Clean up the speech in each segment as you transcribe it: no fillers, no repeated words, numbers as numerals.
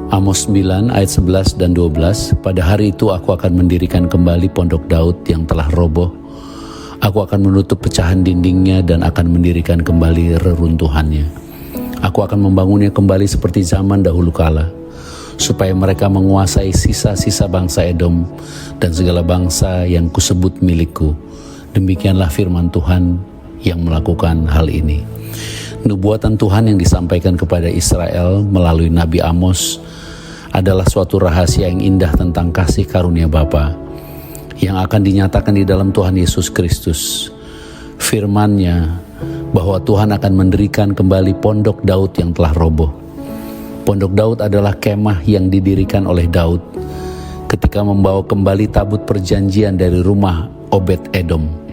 Amos 9 ayat 11 dan 12, pada hari itu aku akan mendirikan kembali pondok Daud yang telah roboh. Aku akan menutup pecahan dindingnya dan akan mendirikan kembali reruntuhannya. Aku akan membangunnya kembali seperti zaman dahulu kala, supaya mereka menguasai sisa-sisa bangsa Edom dan segala bangsa yang kusebut milikku. Demikianlah firman Tuhan yang melakukan hal ini. Nubuatan Tuhan yang disampaikan kepada Israel melalui Nabi Amos adalah suatu rahasia yang indah tentang kasih karunia Bapa yang akan dinyatakan di dalam Tuhan Yesus Kristus. Firman-Nya bahwa Tuhan akan mendirikan kembali pondok Daud yang telah roboh. Pondok Daud adalah kemah yang didirikan oleh Daud ketika membawa kembali tabut perjanjian dari rumah Obed Edom.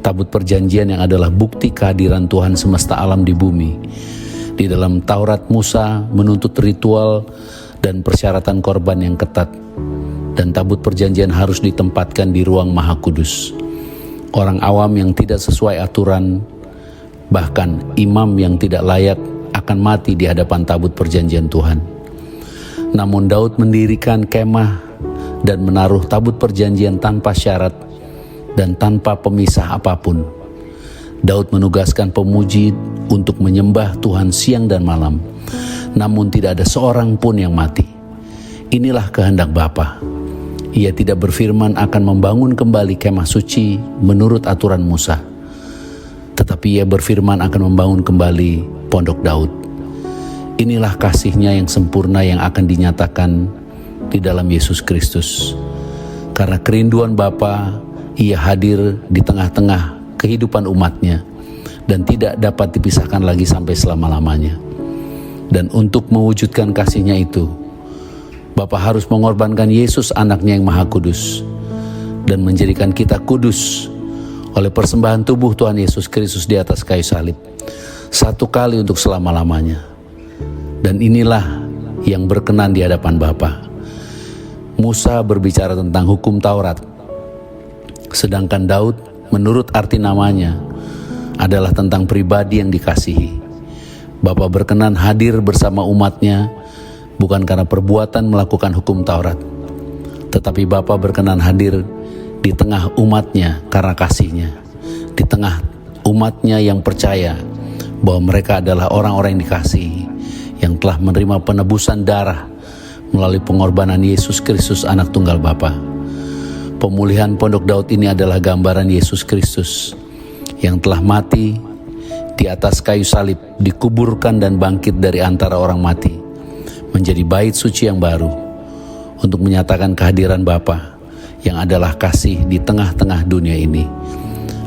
Tabut perjanjian yang adalah bukti kehadiran Tuhan semesta alam di bumi. Di dalam Taurat, Musa menuntut ritual dan persyaratan korban yang ketat, dan tabut perjanjian harus ditempatkan di ruang Maha Kudus. Orang awam yang tidak sesuai aturan, bahkan imam yang tidak layak, akan mati di hadapan tabut perjanjian Tuhan. Namun Daud mendirikan kemah dan menaruh tabut perjanjian tanpa syarat dan tanpa pemisah apapun. Daud menugaskan pemuji untuk menyembah Tuhan siang dan malam, namun tidak ada seorang pun yang mati. Inilah kehendak Bapa. Ia tidak berfirman akan membangun kembali kemah suci menurut aturan Musa, tetapi ia berfirman akan membangun kembali pondok Daud. Inilah kasih-Nya yang sempurna yang akan dinyatakan di dalam Yesus Kristus. Karena kerinduan Bapa, Ia hadir di tengah-tengah kehidupan umat-Nya dan tidak dapat dipisahkan lagi sampai selama-lamanya. Dan untuk mewujudkan kasih-Nya itu, Bapa harus mengorbankan Yesus anaknya yang Maha Kudus dan menjadikan kita kudus oleh persembahan tubuh Tuhan Yesus Kristus di atas kayu salib, satu kali untuk selama-lamanya. Dan inilah yang berkenan di hadapan Bapa. Musa berbicara tentang hukum Taurat, sedangkan Daud menurut arti namanya adalah tentang pribadi yang dikasihi. Bapa berkenan hadir bersama umat-Nya bukan karena perbuatan melakukan hukum Taurat, tetapi Bapa berkenan hadir di tengah umat-Nya karena kasih-Nya, di tengah umat-Nya yang percaya bahwa mereka adalah orang-orang yang dikasihi, yang telah menerima penebusan darah melalui pengorbanan Yesus Kristus anak tunggal Bapa. Pemulihan pondok Daud ini adalah gambaran Yesus Kristus yang telah mati di atas kayu salib, dikuburkan dan bangkit dari antara orang mati, menjadi bait suci yang baru untuk menyatakan kehadiran Bapa yang adalah kasih di tengah-tengah dunia ini,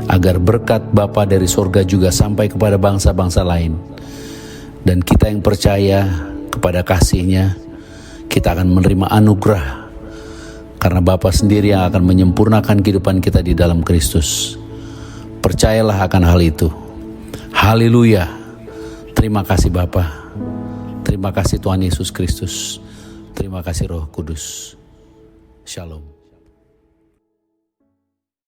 agar berkat Bapa dari sorga juga sampai kepada bangsa-bangsa lain. Dan kita yang percaya kepada kasih-Nya, kita akan menerima anugerah, karena Bapa sendiri yang akan menyempurnakan kehidupan kita di dalam Kristus. Percayalah akan hal itu. Haleluya. Terima kasih Bapa. Terima kasih Tuhan Yesus Kristus. Terima kasih Roh Kudus. Shalom.